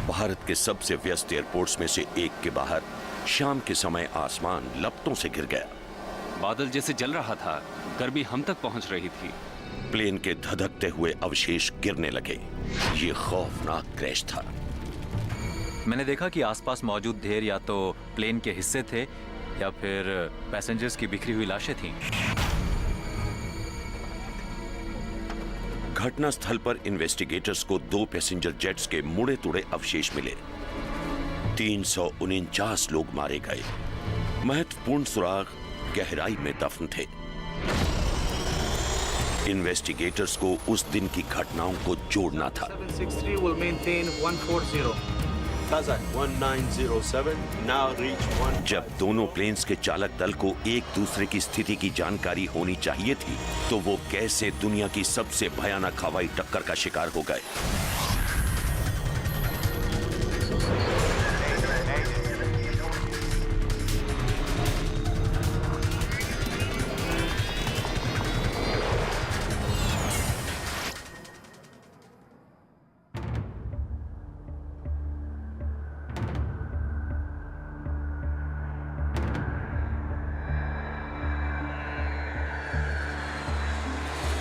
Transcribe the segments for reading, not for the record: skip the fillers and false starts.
भारत के सबसे व्यस्त एयरपोर्ट्स में से एक के बाहर शाम के समय आसमान लपटों से घिर गया। बादल जैसे जल रहा था, गर्मी हम तक पहुंच रही थी। प्लेन के धधकते हुए अवशेष गिरने लगे। ये खौफनाक क्रैश था। मैंने देखा कि आसपास मौजूद ढेर या तो प्लेन के हिस्से थे या फिर पैसेंजर्स की बिखरी हुई लाशें थीं। घटनास्थल पर इन्वेस्टिगेटर्स को 2 पैसेंजर जेट्स के मुड़े तुड़े अवशेष मिले। 349 लोग मारे गए। महत्वपूर्ण सुराग गहराई में दफन थे। इन्वेस्टिगेटर्स को उस दिन की घटनाओं को जोड़ना था। 763 will maintain 140. Kazakh 1907 now reach 1. जब दोनों प्लेन्स के चालक दल को एक दूसरे की स्थिति की जानकारी होनी चाहिए थी, तो वो कैसे दुनिया की सबसे भयानक हवाई टक्कर का शिकार हो गए।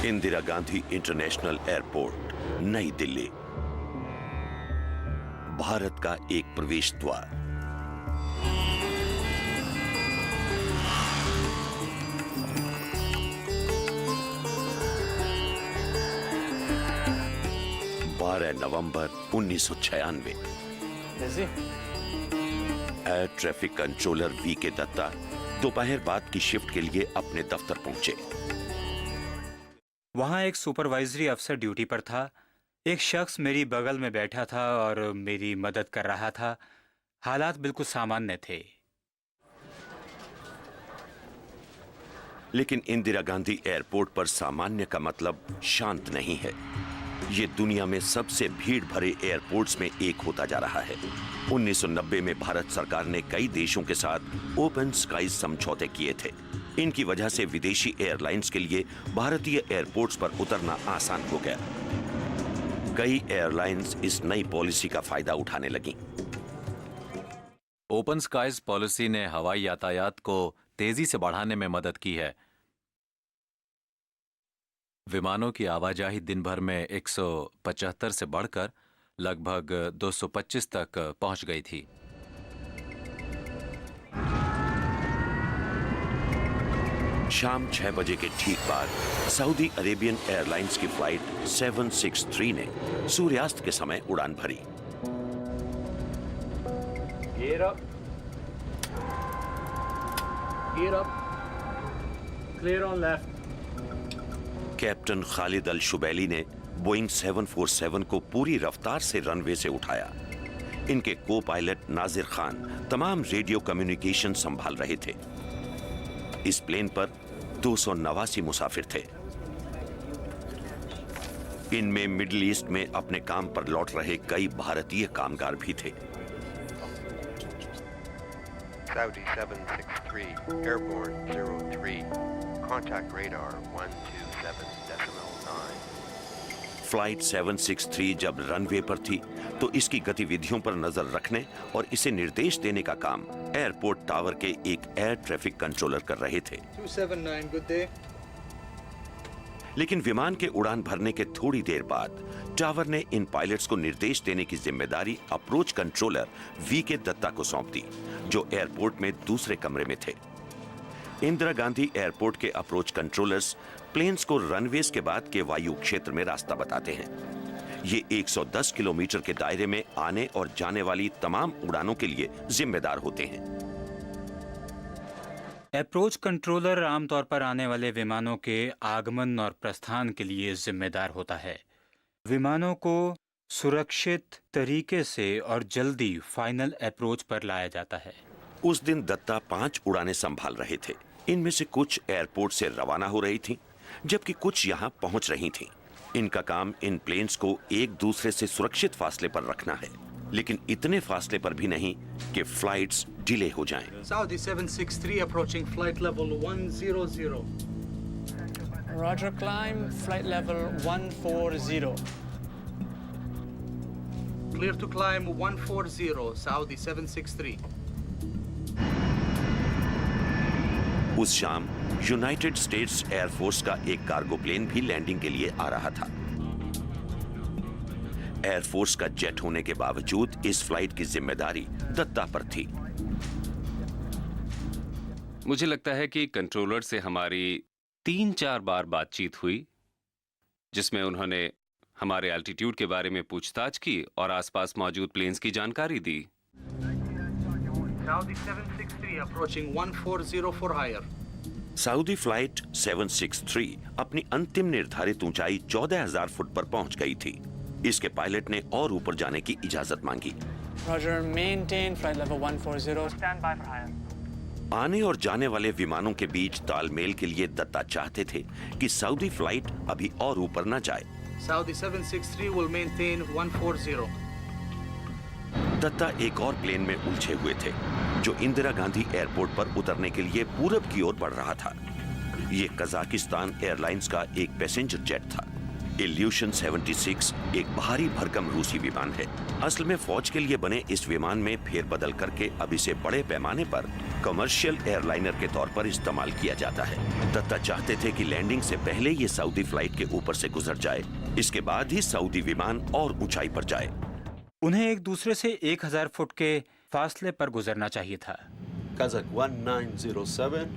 इंदिरा गांधी इंटरनेशनल एयरपोर्ट, नई दिल्ली। भारत का एक प्रवेश द्वार। नवंबर 1996। Air traffic controller VK Datta दोपहर बाद की शिफ्ट के लिए अपने दफ्तर पहुंचे। वहां एक सुपरवाइजरी अफसर ड्यूटी पर था। एक शख्स मेरी बगल में बैठा था और मेरी मदद कर रहा था। हालात बिल्कुल सामान्य थे। लेकिन इंदिरा गांधी एयरपोर्ट पर सामान्य का मतलब शांत नहीं है। ये दुनिया में सबसे भीड़ भरे एयरपोर्ट्स में एक होता जा रहा है। 1990 में भारत सरकार ने कई देशों के साथ ओपन स्काईज समझौते किए थे। इनकी वजह से विदेशी एयरलाइंस के लिए भारतीय एयरपोर्ट्स पर उतरना आसान हो गया। कई एयरलाइंस इस नई पॉलिसी का फायदा उठाने लगीं। ओपन स्काईज पॉलिसी ने हवाई यातायात को तेजी से बढ़ाने में मदद की है। विमानों की आवाजाही दिन भर में 175 से बढ़कर लगभग 225 तक पहुंच गई थी। शाम 6 बजे के ठीक बाद सऊदी अरेबियन एयरलाइंस की फ्लाइट 763 ने सूर्यास्त के समय उड़ान भरी। Gear up. Gear up. Clear on left. Captain Khalid Al Shubaili ने बोइंग 747 को पूरी रफ्तार से रनवे से उठाया। इनके को पायलट नाजिर खान तमाम रेडियो कम्युनिकेशन संभाल रहे थे। इस प्लेन पर 289 मुसाफिर थे। इनमें मिडिल ईस्ट में अपने काम पर लौट रहे कई भारतीय कामगार भी थे। Saudi 763, airborne 03, contact radar 127.9. Flight 763 जब रनवे पर थी तो इसकी गतिविधियों पर नजर रखने और इसे निर्देश देने का काम एयरपोर्ट टावर के एक एयर ट्रैफिक कंट्रोलर कर रहे थे। 279, good day. लेकिन विमान के उड़ान भरने के थोड़ी देर बाद टावर ने इन पायलट्स को निर्देश देने की जिम्मेदारी अप्रोच कंट्रोलर वीके दत्ता को सौंप दी, जो एयरपोर्ट में दूसरे कमरे में थे। इंदिरा गांधी एयरपोर्ट के अप्रोच कंट्रोलर्स प्लेन्स को रनवेज के बाद के वायु क्षेत्र में रास्ता बताते हैं। ये 110 किलोमीटर के दायरे में आने और जाने वाली तमाम उड़ानों के लिए जिम्मेदार होते हैं। अप्रोच कंट्रोलर आमतौर पर आने वाले विमानों के आगमन और प्रस्थान के लिए जिम्मेदार होता है। विमानों को सुरक्षित तरीके से और जल्दी फाइनल अप्रोच पर लाया जाता है। उस दिन दत्ता 5 उड़ानें संभाल रहे थे। इनमें से कुछ एयरपोर्ट से रवाना हो रही थीं, जबकि कुछ यहां पहुंच रही थीं। इनका काम इन प्लेन्स को एक दूसरे से सुरक्षित फासले पर रखना है, लेकिन इतने फासले पर भी नहीं कि फ्लाइट्स डिले हो जाएं। Saudi 763 approaching flight level 100. Roger, climb flight level 140. Clear to climb 140, Saudi 763. उस शाम यूनाइटेड स्टेट्स एयरफोर्स का एक कार्गो प्लेन भी लैंडिंग के लिए आ रहा था। एयरफोर्स का जेट होने के बावजूद इस फ्लाइट की जिम्मेदारी दत्ता पर थी। मुझे लगता है कि कंट्रोलर से हमारी 3-4 बार बातचीत हुई, जिसमें उन्होंने हमारे एल्टीट्यूड के बारे में पूछताछ की और आसपास मौजूद प्लेन्स की जानकारी दी। Saudi 763 approaching 140 for higher. Saudi flight 763 अपनी अंतिम निर्धारित ऊंचाई 14,000 फुट पर पहुंच गई थी। इसके पायलट ने और ऊपर जाने की इजाजत मांगी। Roger, maintain flight level 140. Stand by for higher. आने और जाने वाले विमानों के बीच तालमेल के लिए दत्ता चाहते थे कि सऊदी फ्लाइट अभी और ऊपर न जाए। Saudi 763 will maintain 140. दत्ता एक और प्लेन में उलझे हुए थे जो इंदिरा गांधी एयरपोर्ट पर उतरने के लिए पूरब की ओर बढ़ रहा था। ये कजाकिस्तान एयरलाइंस का एक पैसेंजर जेट था। इल्यूशन 76 एक भारी भरकम रूसी विमान है। असल में फौज के लिए बने इस विमान में फेरबदल करके अब इसे बड़े पैमाने पर कमर्शियल एयरलाइनर के तौर पर इस्तेमाल किया जाता है। दत्ता चाहते थे कि लैंडिंग से पहले ये सऊदी फ्लाइट के ऊपर से गुजर जाए, इसके बाद ही सऊदी विमान और ऊंचाई पर जाए। उन्हें एक दूसरे से 1000 फुट के फासले पर गुजरना चाहिए था। Kazakh 1907,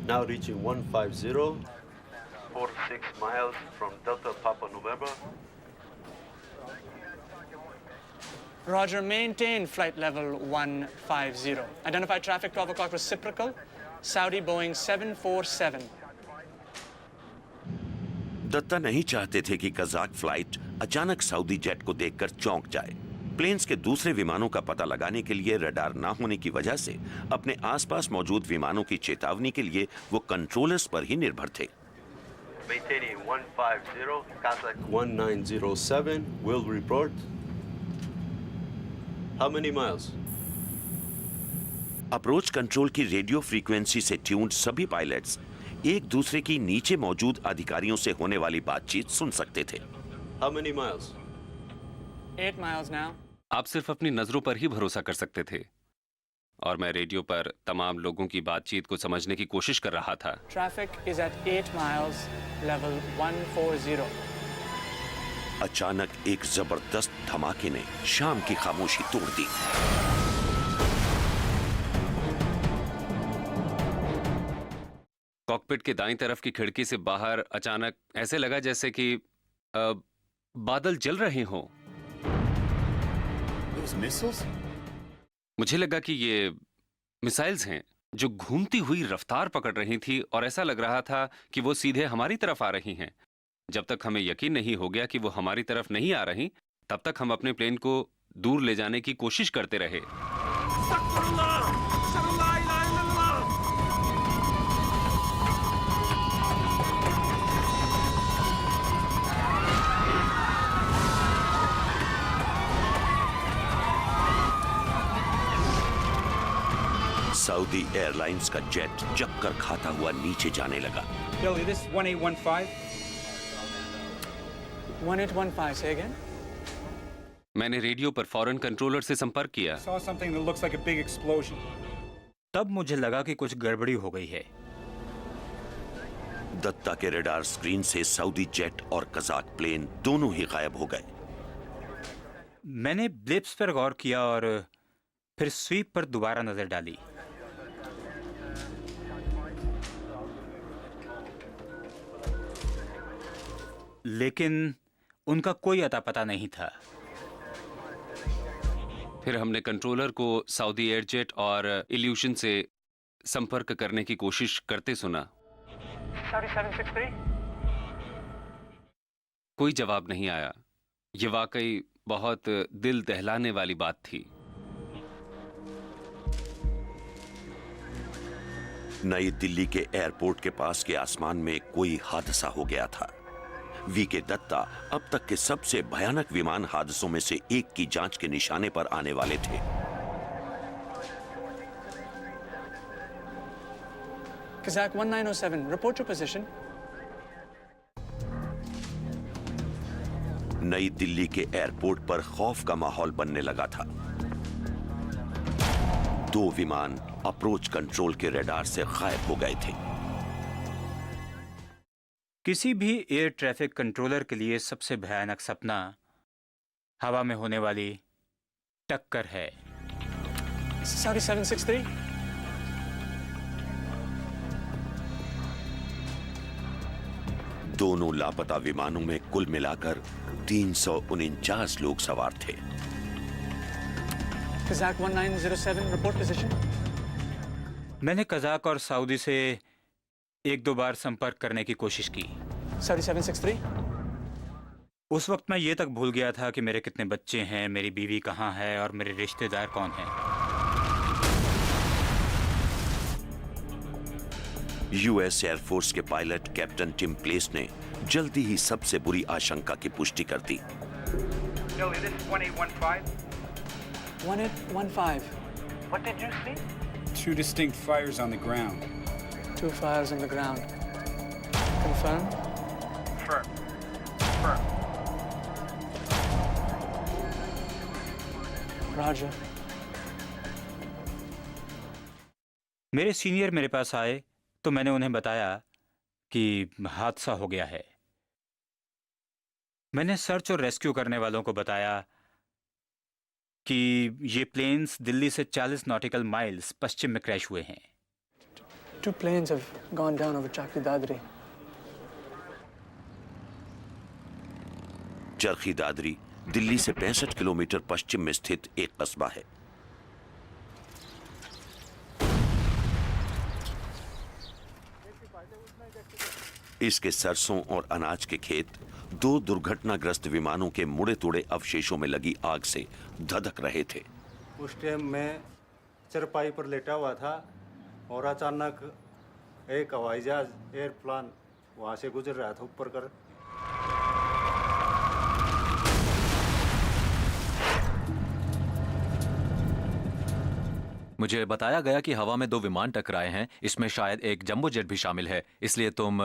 now reaching 150. 46 miles from Delta Papa November. Roger, maintain flight level 150. Identify traffic 12 o'clock reciprocal. Saudi Boeing 747. Dutta नहीं चाहते थे कि कजाक फ्लाइट अचानक सऊदी जेट को देखकर चौंक जाए। प्लेन्स के दूसरे विमानों का पता लगाने के लिए रडार ना होने की वजह से अपने आसपास मौजूद विमानों की चेतावनी के लिए वो कंट्रोलर्स पर ही निर्भर थे। Maintaining 150. Kazakh 1907 will report. How many miles? Approach control की रेडियो फ्रीक्वेंसी से ट्यून्ड सभी पायलट्स एक दूसरे की नीचे मौजूद अधिकारियों से होने वाली बातचीत सुन सकते थे। How many miles? 8 miles now. आप सिर्फ अपनी नजरों पर ही भरोसा कर सकते थे और मैं रेडियो पर तमाम लोगों की बातचीत को समझने की कोशिश कर रहा था। Traffic is at 8 miles, level 140. अचानक एक जबरदस्त धमाके ने शाम की खामोशी तोड़ दी। कॉकपिट के दाईं तरफ की खिड़की से बाहर अचानक ऐसे लगा जैसे कि बादल जल रहे हों। मुझे लगा कि ये मिसाइल्स हैं जो घूमती हुई रफ्तार पकड़ रही थी और ऐसा लग रहा था कि वो सीधे हमारी तरफ आ रही हैं। जब तक हमें यकीन नहीं हो गया कि वो हमारी तरफ नहीं आ रही, तब तक हम अपने प्लेन को दूर ले जाने की कोशिश करते रहे। सऊदी एयरलाइंस का जेट चक्कर खाता हुआ नीचे जाने लगा। Billy, this 1815. 1815, say again. मैंने रेडियो पर फौरन कंट्रोलर से संपर्क किया। Saw something that looks like a big explosion. तब मुझे लगा कि कुछ गड़बड़ी हो गई है। दत्ता के रडार स्क्रीन से सऊदी जेट और कजाक प्लेन दोनों ही गायब हो गए। मैंने ब्लिप्स पर गौर किया और फिर स्वीप पर दोबारा नजर डाली। लेकिन उनका कोई अता पता नहीं था। फिर हमने कंट्रोलर को सऊदी एयरजेट और इल्यूशन से संपर्क करने की कोशिश करते सुना। Saudi 763. कोई जवाब नहीं आया। ये वाकई बहुत दिल दहलाने वाली बात थी। नई दिल्ली के एयरपोर्ट के पास के आसमान में कोई हादसा हो गया था। वीके दत्ता अब तक के सबसे भयानक विमान हादसों में से एक की जांच के निशाने पर आने वाले थे। Kazakh 1907, report your position. नई दिल्ली के एयरपोर्ट पर खौफ का माहौल बनने लगा था। 2 विमान अप्रोच कंट्रोल के रडार से गायब हो गए थे। किसी भी एयर ट्रैफिक कंट्रोलर के लिए सबसे भयानक सपना हवा में होने वाली टक्कर है। Saudi 763. दोनों लापता विमानों में कुल मिलाकर 349 लोग सवार थे। Kazakh 1907, report position. मैंने कजाक और सऊदी से 1-2 बार संपर्क करने की कोशिश की। Saudi 763. उस वक्त मैं ये तक भूल गया था कि मेरे कितने बच्चे हैं, मेरी बीवी कहाँ है और मेरे रिश्तेदार कौन हैं। यूएस एयरफोर्स के पायलट कैप्टन टिम प्लेस ने जल्दी ही सबसे बुरी आशंका की पुष्टि कर दी। Delhi, this is 1815. 1815. What did you see? 2 distinct fires on the ground. 2 fires on the ground. Confirm. Firm. Firm. Roger. मेरे सीनियर मेरे पास आए तो मैंने उन्हें बताया कि हादसा हो गया है। मैंने सर्च और रेस्क्यू करने वालों को बताया कि ये प्लेन्स दिल्ली से 40 नॉटिकल माइल्स पश्चिम में क्रैश हुए हैं। 2 planes have gone down over Chakri Dadri. Charkhi Dadri Delhi से 65 किलोमीटर पश्चिम में स्थित एक कस्बा है। इसके सरसों और अनाज के खेत 2 दुर्घटनाग्रस्त विमानों के मुड़े तोड़े अवशेषों में लगी आग से धधक रहे थे। उस टाइम मैं चरपाई पर लेटा हुआ था और अचानक एक हवाई जहाज एयरप्लेन वहां से गुजर रहा था ऊपर कर। मुझे बताया गया कि हवा में 2 विमान टकराए हैं, इसमें शायद एक जंबो जेट भी शामिल है, इसलिए तुम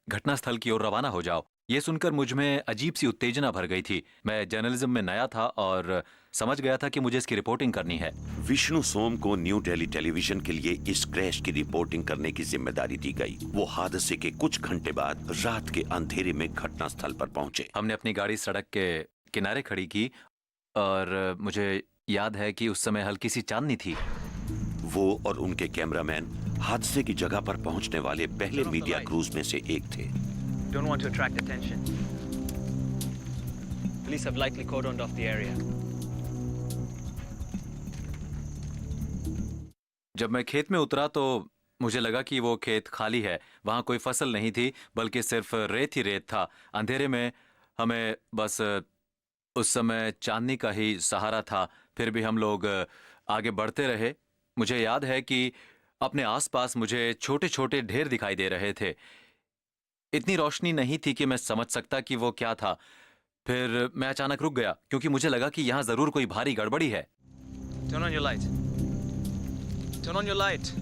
घटनास्थल की ओर रवाना हो जाओ। ये सुनकर मुझ में अजीब सी उत्तेजना भर गई थी। मैं जर्नलिज्म में नया था और समझ गया था कि मुझे इसकी रिपोर्टिंग करनी है। विष्णु सोम को न्यू दिल्ली टेलीविजन के लिए इस क्रैश की रिपोर्टिंग करने की जिम्मेदारी दी गई। वो हादसे के कुछ घंटे बाद रात के अंधेरे में घटनास्थल पर पहुंचे। हमने अपनी गाड़ी सड़क के किनारे खड़ी की और मुझे याद है कि उस समय हल्की सी चांदनी थी। वो और उनके कैमरामैन हादसे की जगह पर पहुंचने वाले पहले मीडिया क्रूज में से एक थे। Don't want to attract attention. Police have likely cordoned off the area. जब मैं खेत में उतरा तो मुझे लगा कि वो खेत खाली है, वहां कोई फसल नहीं थी बल्कि सिर्फ रेत ही रेत था। अंधेरे में हमें बस उस समय चांदनी का ही सहारा था। फिर भी हम लोग आगे बढ़ते रहे। मुझे याद है कि अपने आसपास मुझे छोटे छोटे ढेर दिखाई दे रहे थे। इतनी रोशनी नहीं थी कि मैं समझ सकता कि वो क्या था। फिर मैं अचानक रुक गया क्योंकि मुझे लगा कि यहाँ जरूर कोई भारी गड़बड़ी है। Turn on your light. Turn on your light.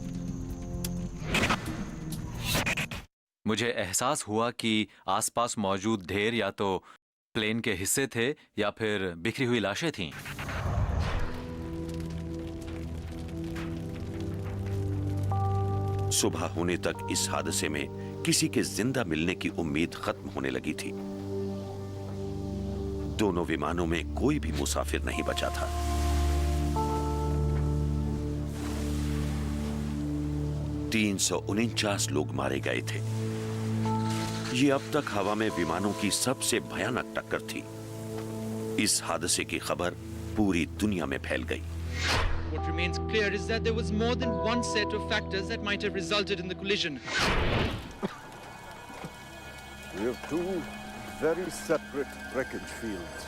मुझे एहसास हुआ कि आसपास मौजूद ढेर या तो प्लेन के हिस्से थे या फिर बिखरी हुई लाशें थीं। सुबह होने तक इस हादसे में किसी के जिंदा मिलने की उम्मीद खत्म होने लगी थी। दोनों विमानों में कोई भी मुसाफिर नहीं बचा था। तीन 349 लोग मारे गए थे। ये अब तक हवा में विमानों की सबसे भयानक टक्कर थी। इस हादसे की खबर पूरी दुनिया में फैल गई। What remains clear is that there was more than one set of factors that might have resulted in the collision. We have 2 very separate wreckage fields.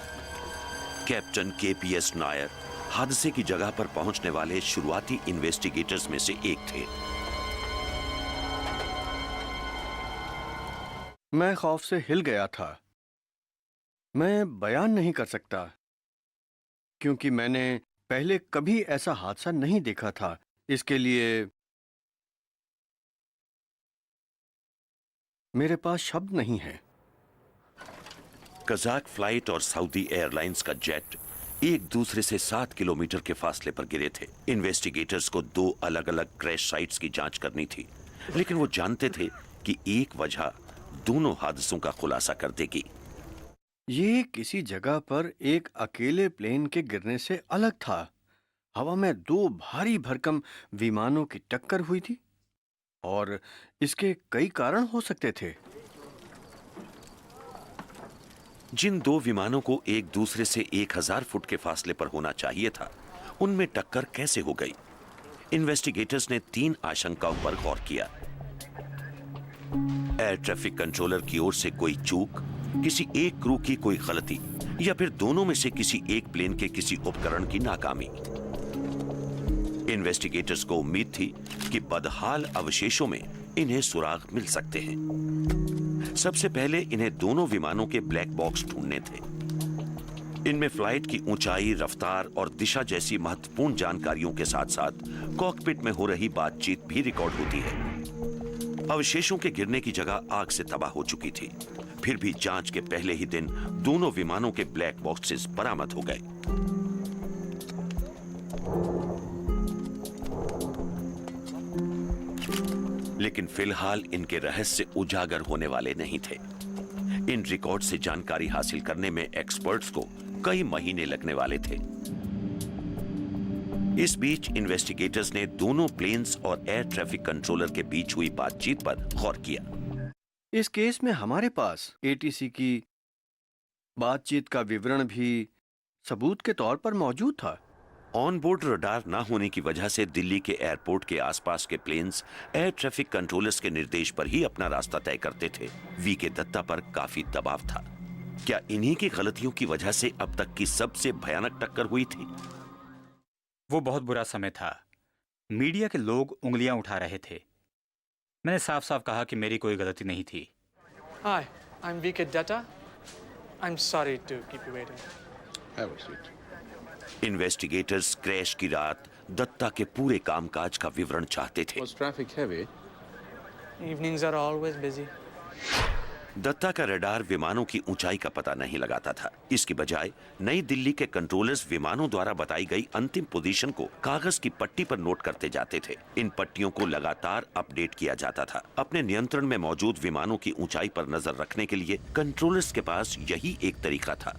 Captain KPS Nair हादसे की जगह पर पहुंचने वाले शुरुआती इन्वेस्टिगेटर्स में से एक थे। मैं खौफ से हिल गया था। मैं बयान नहीं कर सकता क्योंकि मैंने पहले कभी ऐसा हादसा नहीं देखा था। इसके लिए मेरे पास शब्द नहीं है। कजाक फ्लाइट और सऊदी एयरलाइंस का जेट एक दूसरे से 7 किलोमीटर के फासले पर गिरे थे। इन्वेस्टिगेटर्स को 2 अलग-अलग क्रैश साइट्स की जांच करनी थी, लेकिन वो जानते थे कि एक वजह दोनों हादसों का खुलासा कर देगी। ये किसी जगह पर एक अकेले प्लेन के गिरने से अलग था। हवा में 2 भारी भरकम विमानों की टक्कर हुई थी और इसके कई कारण हो सकते थे। जिन 2 विमानों को एक दूसरे से 1000 फुट के फासले पर होना चाहिए था, उनमें टक्कर कैसे हो गई? इन्वेस्टिगेटर्स ने 3 आशंकाओं पर गौर किया। एयर ट्रैफिक कंट्रोलर की ओर से कोई चूक, किसी एक क्रू की कोई गलती, या फिर दोनों में से किसी एक प्लेन के किसी उपकरण की नाकामी। इन्वेस्टिगेटर्स को उम्मीद थी कि बदहाल अवशेषों में इन्हें सुराग मिल सकते हैं। सबसे पहले इन्हें दोनों विमानों के ब्लैक बॉक्स ढूंढने थे। इनमें फ्लाइट की ऊंचाई, रफ्तार और दिशा जैसी महत्वपूर्ण जानकारियों के साथ साथ कॉकपिट में हो रही बातचीत भी रिकॉर्ड होती है। अवशेषों के गिरने की जगह आग से तबाह हो चुकी थी। फिर भी जांच के पहले ही दिन दोनों विमानों के ब्लैक बॉक्सेस बरामद हो गए। लेकिन फिलहाल इनके रहस्य उजागर होने वाले नहीं थे। इन रिकॉर्ड से जानकारी हासिल करने में एक्सपर्ट्स को कई महीने लगने वाले थे। इस बीच इन्वेस्टिगेटर्स ने दोनों प्लेन्स और एयर ट्रैफिक कंट्रोलर के बीच हुई बातचीत पर गौर किया। इस केस में हमारे पास एटीसी की बातचीत का विवरण भी सबूत के तौर पर मौजूद था। ऑन बोर्ड रडार न होने की वजह से दिल्ली के एयरपोर्ट के आसपास के प्लेन्स एयर ट्रैफिक कंट्रोलर्स के निर्देश पर ही अपना रास्ता तय करते थे। वीके दत्ता पर काफी दबाव था। क्या इन्हीं की गलतियों की वजह से अब तक की सबसे भयानक टक्कर हुई थी? वो बहुत बुरा समय था। मीडिया के लोग उंगलियां उठा रहे थे। मैंने साफ साफ कहा कि मेरी कोई गलती नहीं थी। Hi, I'm VK Datta. I'm sorry to keep you waiting. Have a seat. Investigators crash की रात दत्ता के पूरे कामकाज का विवरण चाहते थे। Was traffic heavy? Evenings are always busy. Dutta का रडार विमानों की ऊंचाई का पता नहीं लगाता था। इसकी बजाय नई दिल्ली के कंट्रोलर्स विमानों द्वारा बताई गई अंतिम पोजीशन को कागज की पट्टी पर नोट करते जाते थे। इन पट्टियों को लगातार अपडेट किया जाता था। अपने नियंत्रण में मौजूद विमानों की ऊंचाई पर नजर रखने के लिए कंट्रोलर्स के पास यही एक तरीका था।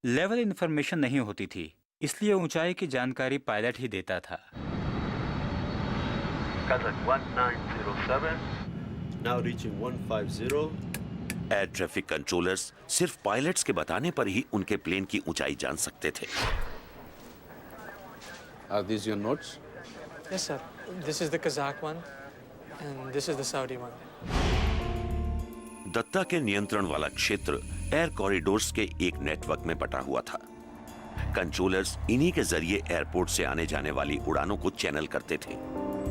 लेवल इंफॉर्मेशन नहीं होती थी, इसलिए ऊंचाई की जानकारी पायलट ही देता था। Kazakh 1907. Now reaching 150. Air traffic controllers सिर्फ पायलट्स के बताने पर ही उनके प्लेन की ऊंचाई जान सकते थे। Are these your notes? Yes, sir. This is the Kazakh one, and this is the Saudi one. Dutta के नियंत्रण वाला क्षेत्र एयर कॉरिडोर्स के एक नेटवर्क में बटा हुआ था। कंट्रोलर्स इन्हीं के जरिए एयरपोर्ट से आने जाने वाली उड़ानों को चैनल करते थे,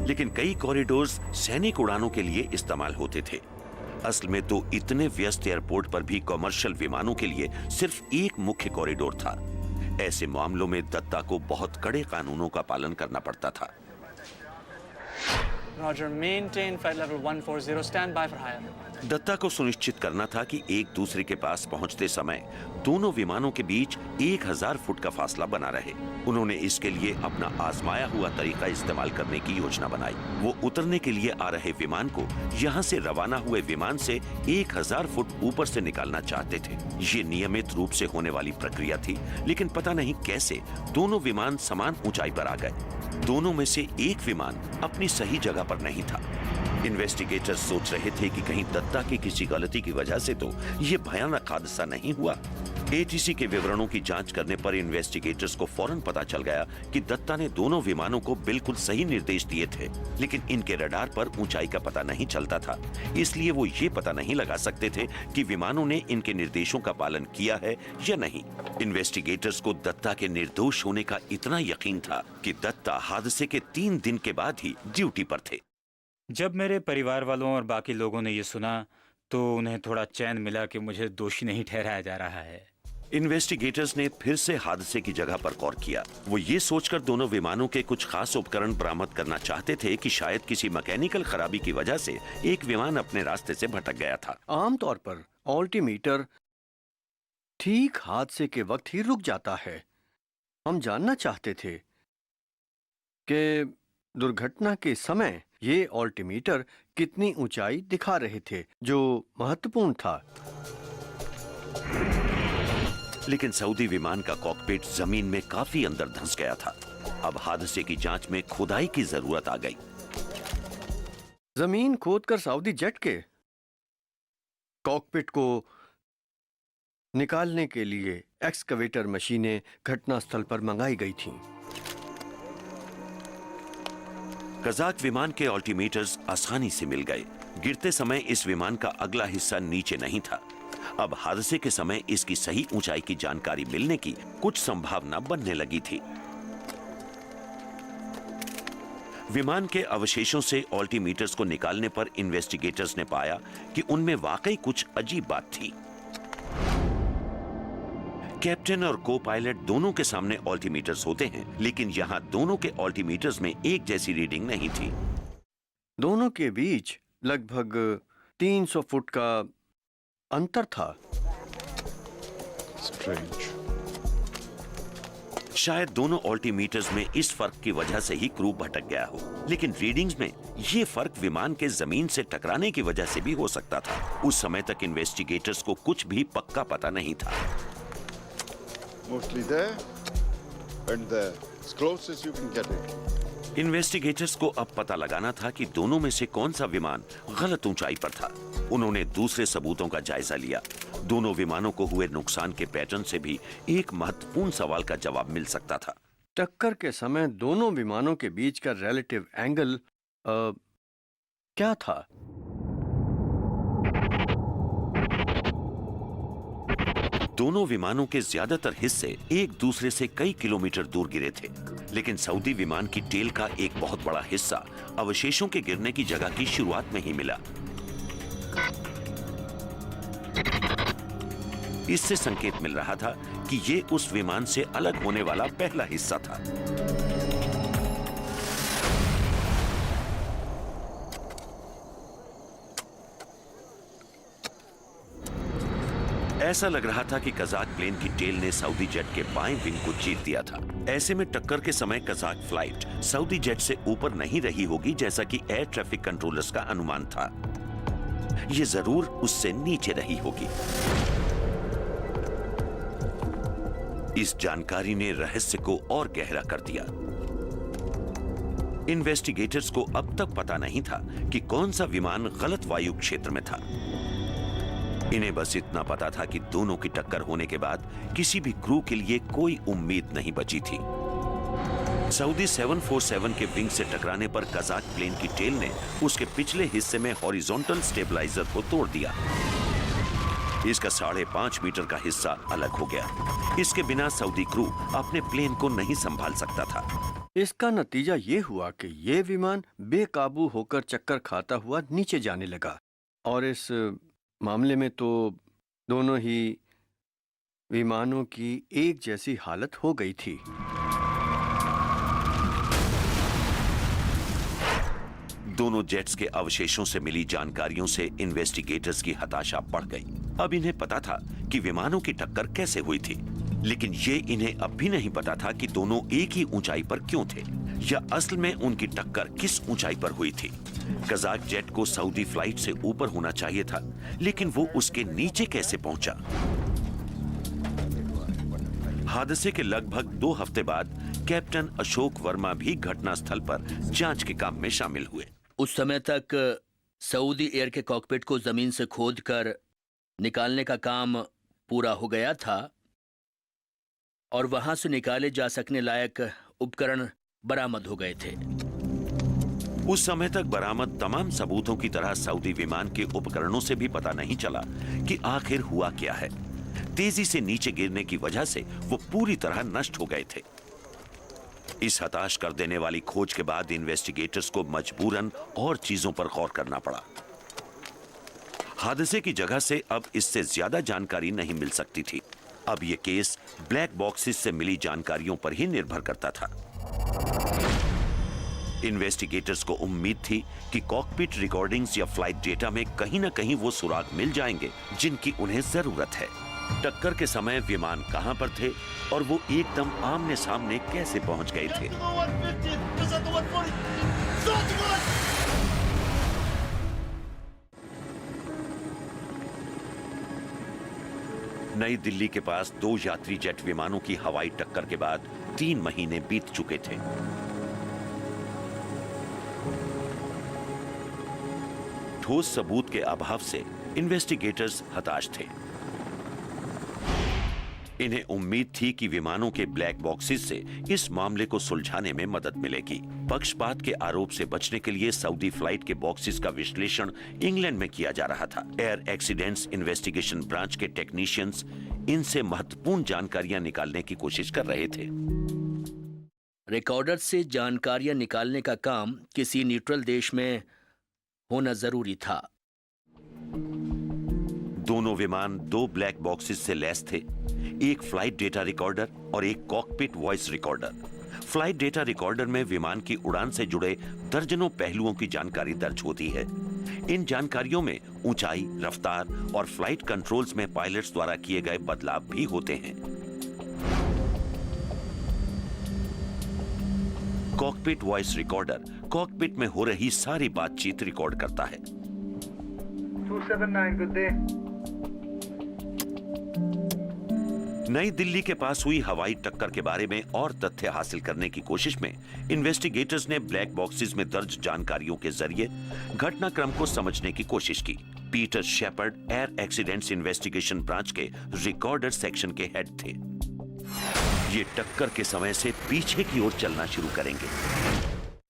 लेकिन कई कॉरिडोर्स सैनिक उड़ानों के लिए इस्तेमाल होते थे। असल में तो इतने व्यस्त एयरपोर्ट पर भी कमर्शियल विमानों के लिए सिर्फ एक मुख्य कॉरिडोर था। ऐसे मामलों में दत्ता को बहुत कड़े कानूनों का पालन करना पड़ता था। Roger, maintain flight level 140. Stand by for higher. Dutta को सुनिश्चित करना था कि एक दूसरे के पास पहुंचते समय दोनों विमानों के बीच 1000 फुट का फासला बना रहे। उन्होंने इसके लिए अपना आजमाया हुआ तरीका इस्तेमाल करने की योजना बनाई। वो उतरने के लिए आ रहे विमान को यहाँ से रवाना हुए विमान से 1000 फुट ऊपर से निकालना चाहते थे। ये नियमित रूप से होने वाली प्रक्रिया थी, लेकिन पता नहीं कैसे दोनों विमान समान ऊंचाई पर आ गए। दोनों में से एक विमान अपनी सही जगह पर नहीं था। इन्वेस्टिगेटर्स सोच रहे थे कि कहीं दत्ता की किसी गलती की वजह से तो यह भयानक हादसा नहीं हुआ। एटीसी के विवरणों की जांच करने पर इन्वेस्टिगेटर्स को फौरन पता चल गया कि दत्ता ने दोनों विमानों को बिल्कुल सही निर्देश दिए थे, लेकिन इनके रडार पर ऊंचाई का पता नहीं चलता था। इसलिए वो ये पता नहीं लगा सकते थे कि विमानों ने इनके निर्देशों का पालन किया है या नहीं। इन्वेस्टिगेटर्स को दत्ता के निर्दोष होने का इतना यकीन था कि दत्ता हादसे के 3 दिन के बाद ही ड्यूटी पर थे। जब मेरे परिवार वालों और बाकी लोगों ने ये सुना तो उन्हें थोड़ा चैन मिला कि मुझे दोषी नहीं ठहराया जा रहा है। इन्वेस्टिगेटर्स ने फिर से हादसे की जगह पर गौर किया। वो ये सोचकर दोनों विमानों के कुछ खास उपकरण बरामद करना चाहते थे कि शायद किसी मैकेनिकल खराबी की वजह से एक विमान अपने रास्ते से भटक गया था। आमतौर पर ऑल्टीमीटर ठीक हादसे के वक्त ही रुक जाता है। हम जानना चाहते थे कि दुर्घटना के समय ये ऑल्टीमीटर कितनी ऊंचाई दिखा रहे थे, जो महत्वपूर्ण था। लेकिन सऊदी विमान का कॉकपिट जमीन में काफी अंदर धंस गया था। अब हादसे की जांच में खुदाई की जरूरत आ गई। जमीन खोदकर सऊदी जेट के कॉकपिट को निकालने के लिए एक्सकवेटर मशीनें घटनास्थल पर मंगाई गई थीं। कजाक विमान के ऑल्टीमीटर्स आसानी से मिल गए। गिरते समय इस विमान का अगला हिस्सा नीचे नहीं था। अब हादसे के समय इसकी सही ऊंचाई की जानकारी मिलने की कुछ संभावना बनने लगी थी। विमान के अवशेषों से ऑल्टीमीटर्स को निकालने पर इन्वेस्टिगेटर्स ने पाया कि उनमें वाकई कुछ अजीब बात थी। कैप्टन और को पायलट दोनों के सामने ऑल्टीमीटर्स होते हैं, लेकिन यहां दोनों के ऑल्टीमीटर्स में एक जैसी रीडिंग नहीं थी। दोनों के बीच लगभग 300 फुट का अंतर था। शायद दोनों ऑल्टीमीटर्स में इस फर्क की वजह से ही क्रू भटक गया हो, लेकिन रीडिंग्स में ये फर्क विमान के जमीन से टकराने की वजह से भी हो सकता था। उस समय तक इन्वेस्टिगेटर्स को कुछ भी पक्का पता नहीं था। Mostly there and there, as close as you can get it. Investigators को अब पता लगाना था कि दोनों में से कौन सा विमान गलत ऊंचाई पर था। उन्होंने दूसरे सबूतों का जायजा लिया। दोनों विमानों को हुए नुकसान के पैटर्न से भी एक महत्वपूर्ण सवाल का जवाब मिल सकता था। टक्कर के समय दोनों विमानों के बीच का रिलेटिव एंगल क्या था? दोनों विमानों के ज्यादातर हिस्से एक दूसरे से कई किलोमीटर दूर गिरे थे, लेकिन सऊदी विमान की टेल का एक बहुत बड़ा हिस्सा अवशेषों के गिरने की जगह की शुरुआत में ही मिला। इससे संकेत मिल रहा था कि ये उस विमान से अलग होने वाला पहला हिस्सा था। ऐसा लग रहा था कि कजाक प्लेन की टेल ने सऊदी जेट के बाएं विंग को चीर दिया था। ऐसे में टक्कर के समय कजाक फ्लाइट सऊदी जेट से ऊपर नहीं रही होगी, जैसा कि एयर ट्रैफिक कंट्रोलर्स का अनुमान था। यह जरूर उससे नीचे रही होगी। इस जानकारी ने रहस्य को और गहरा कर दिया। इन्वेस्टिगेटर्स को अब तक पता नहीं था कि कौन सा विमान गलत वायु क्षेत्र में था। इन्हें बस इतना पता था कि दोनों की टक्कर होने के बाद किसी भी क्रू के लिए कोई उम्मीद नहीं बची थी। सऊदी 747 के विंग से टकराने पर कजाक प्लेन की टेल ने उसके पिछले हिस्से में हॉरिजॉन्टल स्टेबलाइजर को तोड़ दिया। इसका 5.5 मीटर का हिस्सा अलग हो गया। इसके बिना सऊदी क्रू अपने प्लेन को नहीं संभाल सकता था। इसका नतीजा ये हुआ कि ये विमान बेकाबू होकर चक्कर खाता हुआ नीचे जाने लगा, और इस मामले में तो दोनों ही विमानों की एक जैसी हालत हो गई थी। दोनों जेट्स के अवशेषों से मिली जानकारियों से इन्वेस्टिगेटर्स की हताशा बढ़ गई। अब इन्हें पता था कि विमानों की टक्कर कैसे हुई थी, लेकिन ये इन्हें अब भी नहीं पता था कि दोनों एक ही ऊंचाई पर क्यों थे, या असल में उनकी टक्कर किस ऊंचाई पर हुई थी। कजाक जेट को सऊदी फ्लाइट से ऊपर होना चाहिए था, लेकिन वो उसके नीचे कैसे पहुंचा? हादसे के लगभग 2 हफ्ते बाद कैप्टन अशोक वर्मा भी घटनास्थल पर जांच के काम में शामिल हुए। उस समय तक सऊदी एयर के कॉकपिट को जमीन से खोदकर निकालने का काम पूरा हो गया था और वहां से निकाले जा सकने लायक उपकरण बरामद हो गए थे। उस समय तक बरामद तमाम सबूतों की तरह सऊदी विमान के उपकरणों से भी पता नहीं चला कि आखिर हुआ क्या है। तेजी से नीचे गिरने की वजह से वो पूरी तरह नष्ट हो गए थे। इस हताश कर देने वाली खोज के बाद इन्वेस्टिगेटर्स को मजबूरन और चीजों पर गौर करना पड़ा। हादसे की जगह से अब इससे ज्यादा जानकारी नहीं मिल सकती थी। अब यह केस ब्लैक बॉक्सेस से मिली जानकारियों पर ही निर्भर करता था। इन्वेस्टिगेटर्स को उम्मीद थी कि कॉकपिट रिकॉर्डिंग्स या फ्लाइट डेटा में कहीं ना कहीं वो सुराग मिल जाएंगे जिनकी उन्हें जरूरत है। टक्कर के समय विमान कहां पर थे और वो एकदम आमने सामने कैसे पहुंच गए थे। नई दिल्ली के पास 2 यात्री जेट विमानों की हवाई टक्कर के बाद 3 महीने बीत चुके थे। ठोस सबूत के अभाव से इन्वेस्टिगेटर्स हताश थे। इन्हें उम्मीद थी कि विमानों के ब्लैक बॉक्सेस से इस मामले को सुलझाने में मदद मिलेगी। पक्षपात के आरोप से बचने के लिए सऊदी फ्लाइट के बॉक्सेस का विश्लेषण इंग्लैंड में किया जा रहा था। एयर एक्सीडेंट्स इन्वेस्टिगेशन ब्रांच के टेक्नीशियंस इनसे महत्वपूर्ण जानकारियां निकालने की कोशिश कर रहे थे। रिकॉर्डर से जानकारियां निकालने का काम किसी न्यूट्रल देश में होना जरूरी था। दोनों विमान 2 ब्लैक बॉक्सेस से लैस थे, एक फ्लाइट डेटा रिकॉर्डर और एक cockpit voice recorder. Flight data recorder में विमान की उड़ान से जुड़े दर्जनों पहलुओं की जानकारी दर्ज होती है। इन जानकारियों में ऊंचाई, रफ्तार और फ्लाइट कंट्रोल्स में पायलट्स द्वारा किए गए बदलाव भी होते हैं। कॉकपिट वॉइस रिकॉर्डर कॉकपिट में हो रही सारी बातचीत रिकॉर्ड करता है। 279, good day. नई दिल्ली के पास हुई हवाई टक्कर के बारे में और तथ्य हासिल करने की कोशिश में इन्वेस्टिगेटर्स ने ब्लैक बॉक्सेस में दर्ज जानकारियों के जरिए घटनाक्रम को समझने की कोशिश की। Peter Shepherd air accidents investigation branch के रिकॉर्डर सेक्शन के हेड थे। ये टक्कर के समय से पीछे की ओर चलना शुरू करेंगे।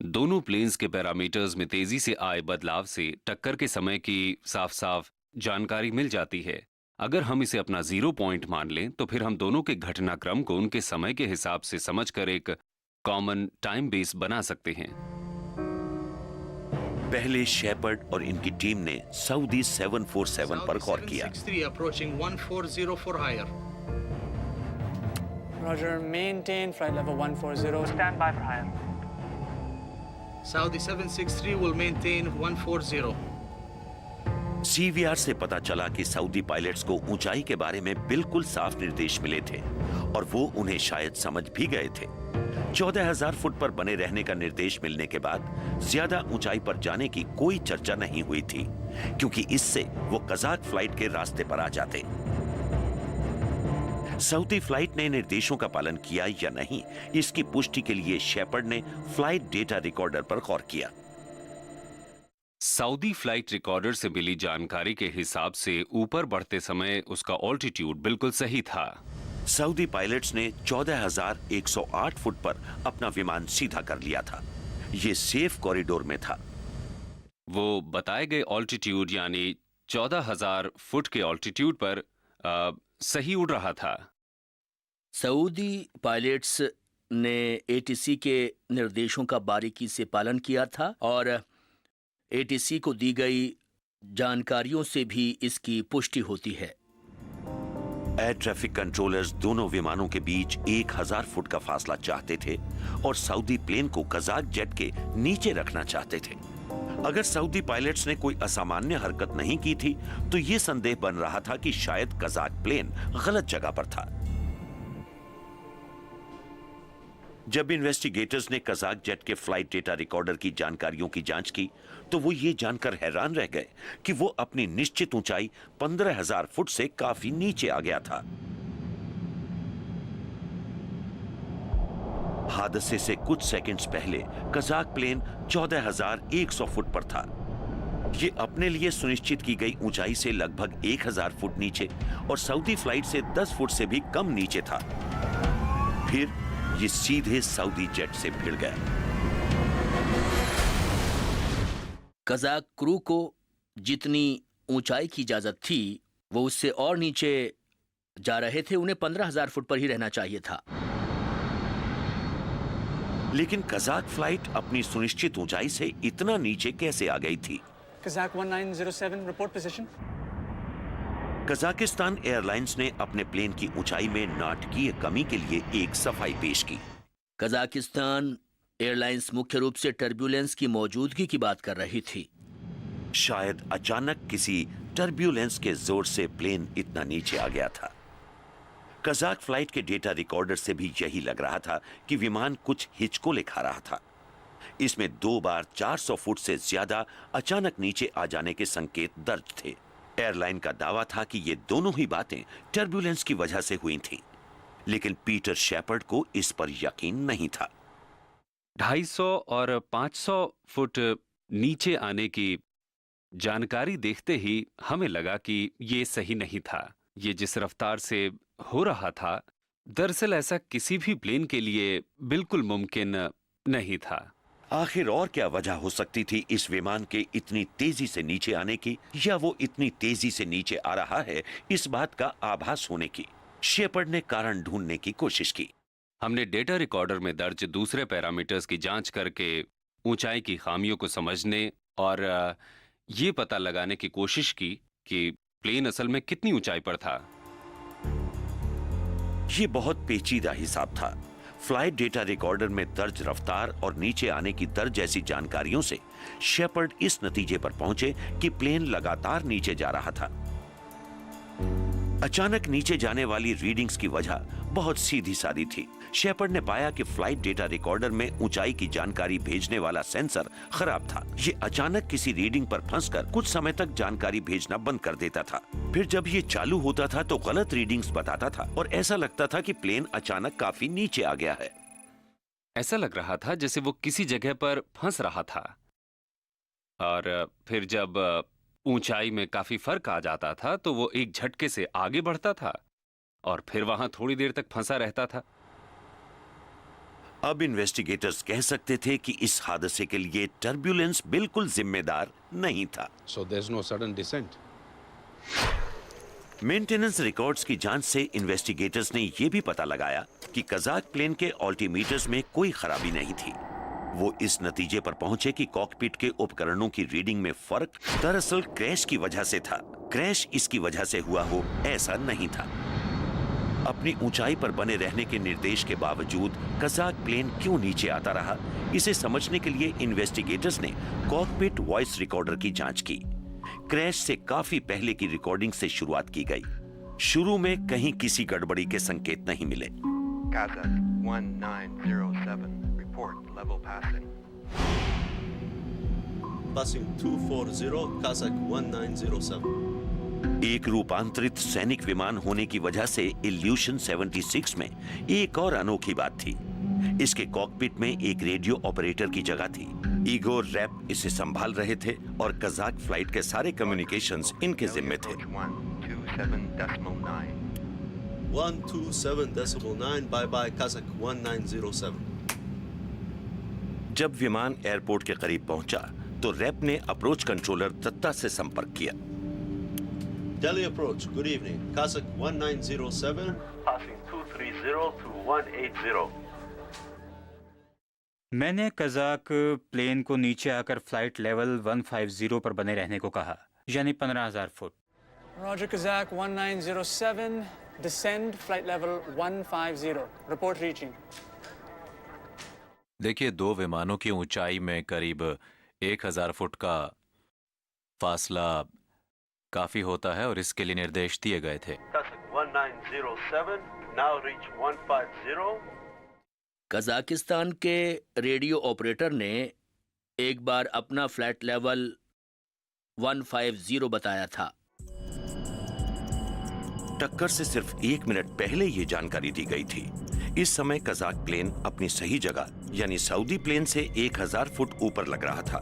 दोनों प्लेन्स के पैरामीटर्स में तेजी से आए बदलाव से टक्कर के समय की साफ-साफ जानकारी मिल जाती है। अगर हम इसे अपना 0 पॉइंट मान लें तो फिर हम दोनों के घटनाक्रम को उनके समय के हिसाब से समझकर एक कॉमन टाइम बेस बना सकते हैं। पहले शेपर्ड और इनकी टीम ने सऊदी 747 पर गौर किया। approaching 1404 for higher. Roger, maintain flight level 140. Stand by for higher. Saudi 763 will maintain 140. CVR से पता चला कि सऊदी पायलट्स को ऊंचाई के बारे में बिल्कुल साफ निर्देश मिले थे और वो उन्हें शायद समझ भी गए थे। 14,000 फुट पर बने रहने का निर्देश मिलने के बाद ज्यादा ऊंचाई पर जाने की कोई चर्चा नहीं हुई थी, क्योंकि इससे वो कजाक फ्लाइट के रास्ते पर आ जाते। सऊदी फ्लाइट ने निर्देशों का पालन किया या नहीं, इसकी पुष्टि के लिए शेपर्ड ने फ्लाइट डेटा रिकॉर्डर पर गौर किया। सऊदी फ्लाइट रिकॉर्डर से मिली जानकारी के हिसाब से ऊपर बढ़ते समय उसका ऑल्टीट्यूड बिल्कुल सही था। सऊदी पायलट्स ने 14,108 फुट पर अपना विमान सीधा कर लिया था। ये सेफ कॉरिडोर में था। वो बताए गए ऑल्टीट्यूड यानी 14,000 फुट के ऑल्टीट्यूड पर सही उड़ रहा था। सऊदी पायलट्स ने एटीसी के निर्देशों का बारीकी से पालन किया था और एटीसी को दी गई जानकारियों से भी इसकी पुष्टि होती है। एयर ट्रैफिक कंट्रोलर्स दोनों विमानों के बीच 1,000 फुट का फासला चाहते थे और सऊदी प्लेन को कजाक जेट के नीचे रखना चाहते थे। अगर सऊदी पायलट्स ने कोई असामान्य हरकत नहीं की थी तो यह संदेह बन रहा था कि शायद कजाक प्लेन गलत जगह पर था। जब इन्वेस्टिगेटर्स ने कजाक जेट के फ्लाइट डेटा रिकॉर्डर की जानकारियों की जांच की तो वो ये जानकर हैरान रह गए कि वो अपनी निश्चित ऊंचाई 15,000 फुट से काफी नीचे आ गया था। हादसे से कुछ सेकंड्स पहले कजाक प्लेन 14,100 फुट पर था। ये अपने लिए सुनिश्चित की गई ऊंचाई से लगभग 1,000 फुट नीचे और सऊदी फ्लाइट से 10 फुट से भी कम नीचे था। फिर ये सीधे सऊदी जेट से भिड़ गया। कजाक क्रू को जितनी ऊंचाई की इजाजत थी वो उससे और नीचे जा रहे थे। उन्हें 15,000 फुट पर ही रहना चाहिए था। लेकिन कजाक फ्लाइट अपनी सुनिश्चित ऊंचाई से इतना नीचे कैसे आ गई थी? Kazakh 1907, report position. Kazakhstan airlines ने अपने प्लेन की ऊंचाई में नाटकीय कमी के लिए एक सफाई पेश की। कजाकिस्तान एयरलाइंस मुख्य रूप से टर्ब्यूलेंस की मौजूदगी की बात कर रही थी। शायद अचानक किसी टर्ब्यूलेंस के जोर से प्लेन इतना नीचे आ गया था। कजाक फ्लाइट के डेटा रिकॉर्डर से भी यही लग रहा था कि विमान कुछ हिचकोले खा रहा था। इसमें 2 बार 400 फुट से ज्यादा अचानक नीचे आ जाने के संकेत दर्ज थे। एयरलाइन का दावा था कि ये दोनों ही बातें टर्बुलेंस की वजह से हुई थीं, लेकिन पीटर शेपर्ड को इस पर यकीन नहीं था। 250 और 500 फुट नीचे आने की जानकारी देखते ही हमें लगा कि ये सही नहीं था। ये जिस रफ्तार से हो रहा था, दरअसल ऐसा किसी भी प्लेन के लिए बिल्कुल मुमकिन नहीं था। आखिर और क्या वजह हो सकती थी इस विमान के इतनी तेजी से नीचे आने की, या वो इतनी तेजी से नीचे आ रहा है इस बात का आभास होने की? शेपर्ड ने कारण ढूंढने की कोशिश की। हमने डेटा रिकॉर्डर में दर्ज दूसरे पैरामीटर्स की जांच करके ऊंचाई की खामियों को समझने और ये पता लगाने की कोशिश की कि प्लेन असल में कितनी ऊंचाई पर था। ये बहुत पेचीदा हिसाब था। फ्लाइट डेटा रिकॉर्डर में दर्ज रफ्तार और नीचे आने की दर जैसी जानकारियों से शेपर्ड इस नतीजे पर पहुंचे कि प्लेन लगातार नीचे जा रहा था। अचानक नीचे जाने वाली रीडिंग्स की वजह बहुत सीधी सादी थी। शेपर्ड ने पाया कि फ्लाइट डेटा रिकॉर्डर में ऊंचाई की जानकारी भेजने वाला सेंसर खराब था। ये अचानक किसी रीडिंग पर फंसकर कुछ समय तक जानकारी भेजना बंद कर देता था। फिर जब ये चालू होता था तो गलत रीडिंग्स बताता था और ऐसा लगता था कि प्लेन अचानक काफी नीचे आ गया है। ऐसा लग रहा था जैसे वो किसी जगह पर फंस रहा था, और फिर जब ऊंचाई में काफी फर्क आ जाता था तो वो एक झटके से आगे बढ़ता था और फिर वहां थोड़ी देर तक फंसा रहता था। अब इन्वेस्टिगेटर्स कह सकते थे कि इस हादसे के लिए टर्बुलेंस बिल्कुल जिम्मेदार नहीं था। So there's no sudden descent. Maintenance records की जांच से इन्वेस्टिगेटर्स ने यह भी पता लगाया कि कजाक प्लेन के ऑल्टीमीटर्स में कोई खराबी नहीं थी। वो इस नतीजे पर पहुंचे कि कॉकपिट के उपकरणों की रीडिंग में फर्क दरअसल क्रैश की वजह से था। क्रैश इसकी वजह से हुआ हो ऐसा नहीं था। अपनी ऊंचाई पर बने रहने के निर्देश के बावजूद कजाक प्लेन क्यों नीचे आता रहा, इसे समझने के लिए इन्वेस्टिगेटर्स ने कॉकपिट वॉइस रिकॉर्डर की जांच की। क्रैश से काफी पहले की रिकॉर्डिंग से शुरुआत की गई। शुरू में कहीं किसी गड़बड़ी के संकेत नहीं मिले। Kazakh 1907, report level passing. Passing 240, Kazakh 1907. एक रूपांतरित सैनिक विमान होने की वजह से इल्यूशन 76 में एक और अनोखी बात थी। इसके कॉकपिट में एक रेडियो ऑपरेटर की जगह थी। इगोर रैप इसे संभाल रहे थे और कजाक फ्लाइट के सारे कम्युनिकेशंस इनके जिम्मे थे। 127.9 bye bye Kazakh 1907. जब विमान एयरपोर्ट के करीब पहुंचा तो रैप ने अप्रोच कंट्रोलर दत्ता से संपर्क किया। Delhi approach, good evening. Kazakh 1907. Passing 230 to 180. मैंने कजाक प्लेन को नीचे आकर फ्लाइट लेवल 150 पर बने रहने को कहा, यानी 15,000 foot. Roger Kazakh 1907, descend flight level 150. Report reaching. देखिए, 2 विमानों की ऊंचाई में करीब 1000 फुट का फासला काफी होता है और इसके लिए निर्देश दिए गए थे। Kazakh 1907, now reach 150. कजाकिस्तान के रेडियो ऑपरेटर ने एक बार अपना फ्लाइट लेवल 150 बताया था। टक्कर से सिर्फ 1 मिनट पहले ये जानकारी दी गई थी। इस समय कजाक प्लेन अपनी सही जगह यानी सऊदी प्लेन से 1000 फुट ऊपर लग रहा था।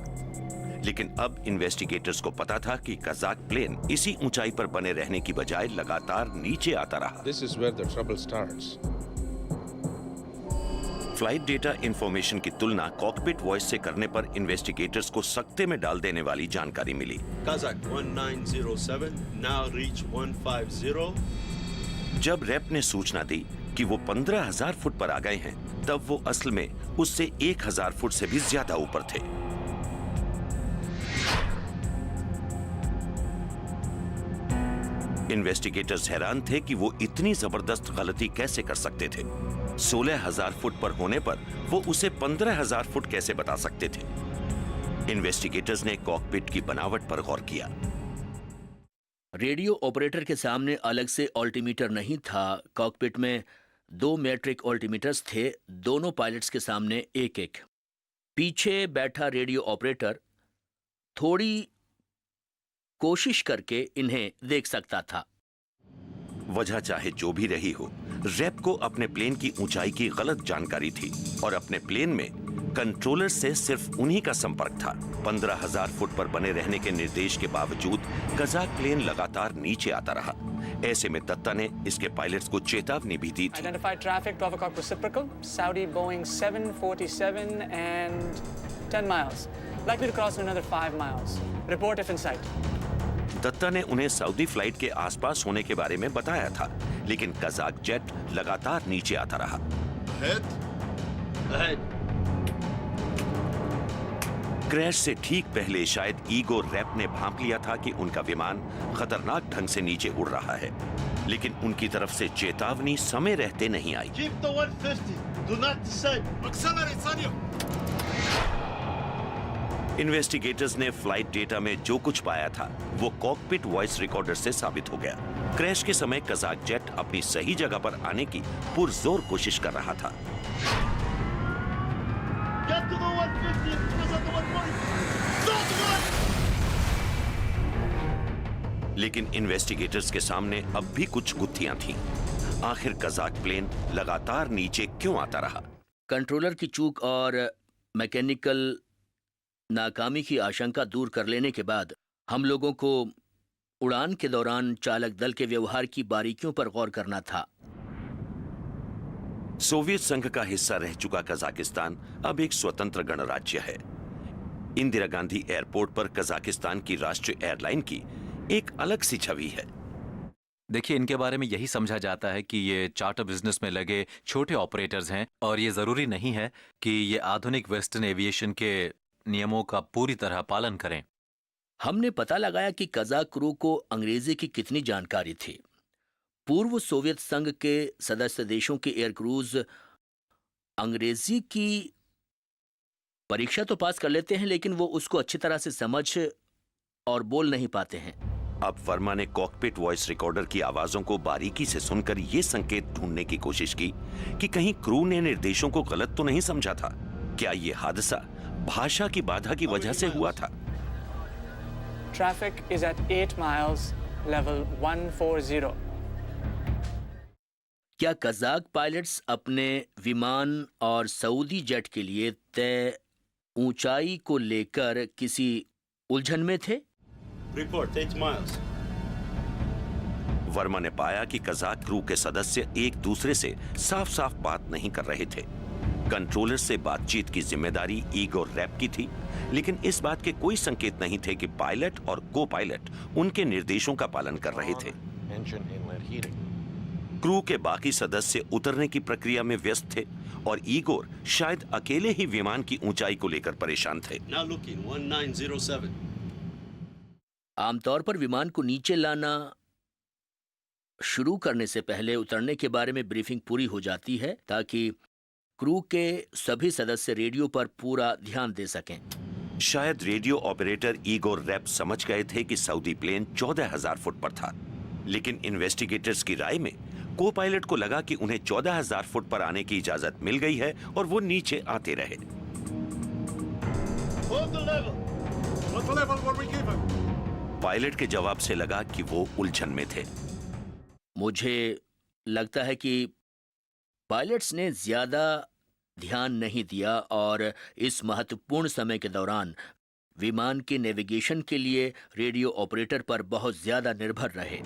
लेकिन अब इन्वेस्टिगेटर्स को पता था कि कजाक प्लेन इसी ऊंचाई पर बने रहने की बजाय लगातार नीचे आता रहा। This is where the trouble starts. Flight data information की तुलना कॉकपिट वॉइस से करने पर इन्वेस्टिगेटर्स को सकते में डाल देने वाली जानकारी मिली। Kazakh 1907, now reach 150. जब रैप ने सूचना दी कि वो 15,000 फुट पर आ गए हैं, तब वो असल में उससे 1000 फुट से भी ज्यादा ऊपर थे। इन्वेस्टिगेटर्स हैरान थे कि वो इतनी जबरदस्त गलती कैसे कर सकते थे। 16,000 फुट पर होने पर वो उसे 15,000 फुट कैसे बता सकते थे। इन्वेस्टिगेटर्स ने कॉकपिट की बनावट पर गौर किया। रेडियो ऑपरेटर के सामने अलग से ऑल्टीमीटर नहीं था। कॉकपिट में 2 मैट्रिक ऑल्टीमीटर्स थे, दोनों पायलट्स के सामने एक एक। पीछे बैठा रेडियो ऑपरेटर थोड़ी कोशिश करके इन्हें देख सकता था। वजह चाहे जो भी रही हो, रैप को अपने प्लेन की ऊंचाई की गलत जानकारी थी और अपने प्लेन में कंट्रोलर से सिर्फ उन्हीं का संपर्क था। 15,000 फुट पर बने रहने के निर्देश के बावजूद कजाक प्लेन लगातार नीचे आता रहा। ऐसे में दत्ता ने इसके पायलट्स को चेतावनी भी दी थी। Identified traffic, Bravo Cock reciprocal, Saudi Boeing 747 and 10 miles. Likely to cross in another 5 miles. Report if in sight. Dutta ने उन्हें सऊदी फ्लाइट के आसपास होने के बारे में बताया था, लेकिन कजाक जेट लगातार नीचे आता रहा। क्रैश से ठीक पहले शायद ईगो रैप ने भांप लिया था कि उनका विमान खतरनाक ढंग से नीचे उड़ रहा है, लेकिन उनकी तरफ से चेतावनी समय रहते नहीं आई। Keep the 150. Do not descend. Accelerate, Sanyo. Investigators ने फ्लाइट डेटा में जो कुछ पाया था वो कॉकपिट वॉइस रिकॉर्डर से साबित हो गया। क्रैश के समय कजाक जेट अपनी सही जगह पर आने की पुरजोर कोशिश कर रहा था। Get to the 150 because of the 140. Stop the gun! लेकिन इन्वेस्टिगेटर्स के सामने अब भी कुछ गुत्थियां थीं। आखिर कजाक प्लेन लगातार नीचे क्यों आता रहा? कंट्रोलर की चूक और मैकेनिकल नाकामी की आशंका दूर कर लेने के बाद हम लोगों को उड़ान के दौरान चालक दल के व्यवहार की बारीकियों पर गौर करना था। सोवियत संघ का हिस्सा रह चुका कजाकिस्तान अब एक स्वतंत्र गणराज्य है। इंदिरा गांधी एयरपोर्ट पर कजाकिस्तान की राष्ट्रीय एयरलाइन की एक अलग सी छवि है। देखिए, इनके बारे में यही समझा जाता है कि ये चार्टर बिजनेस में लगे छोटे ऑपरेटर्स हैं और ये जरूरी नहीं है कि ये आधुनिक वेस्टर्न एविएशन के नियमों का पूरी तरह पालन करें। हमने पता लगाया कि कजाक क्रू को अंग्रेजी की कितनी जानकारी थी। पूर्व सोवियत संघ के सदस्य देशों के एयर क्रूज अंग्रेजी की परीक्षा तो पास कर लेते हैं, लेकिन वो उसको अच्छी तरह से समझ और बोल नहीं पाते हैं। अब वर्मा ने कॉकपिट वॉइस रिकॉर्डर की आवाजों को बारीकी से सुनकर ये संकेत ढूंढने की कोशिश की कि कहीं क्रू ने निर्देशों को गलत तो नहीं समझा था। क्या ये हादसा भाषा की बाधा की वजह से हुआ था? Traffic is at 8 miles, level 140. क्या कजाक पायलट्स अपने विमान और सऊदी जेट के लिए तय ऊंचाई को लेकर किसी उलझन में थे? Report 8 miles. वर्मा ने पाया कि कजाक क्रू के सदस्य एक दूसरे से साफ साफ बात नहीं कर रहे थे। कंट्रोलर से बातचीत की जिम्मेदारी ईगो रैप की थी, लेकिन इस बात के कोई संकेत नहीं थे कि पायलट और को पायलट उनके निर्देशों का पालन कर रहे थे। क्रू के बाकी सदस्य उतरने की प्रक्रिया में व्यस्त थे और ईगोर शायद अकेले ही विमान की ऊंचाई को लेकर परेशान थे। Now looking 1907. आमतौर पर विमान को नीचे लाना शुरू करने से पहले उतरने के बारे में ब्रीफिंग पूरी हो जाती है ताकि क्रू के सभी सदस्य रेडियो पर पूरा ध्यान दे सकें। शायद रेडियो ऑपरेटर ईगोर रैप समझ गए थे कि सऊदी प्लेन 14,000 फुट पर था, लेकिन इन्वेस्टिगेटर्स की राय में को पायलट को लगा कि उन्हें 14,000 फुट पर आने की इजाजत मिल गई है और वो नीचे आते रहे। पायलट के जवाब से लगा कि वो उलझन में थे। मुझे लगता है कि पायलट्स ने ज्यादा ध्यान नहीं दिया और इस महत्वपूर्ण समय के दौरान विमान के नेविगेशन के लिए रेडियो ऑपरेटर पर बहुत ज्यादा निर्भर रहे।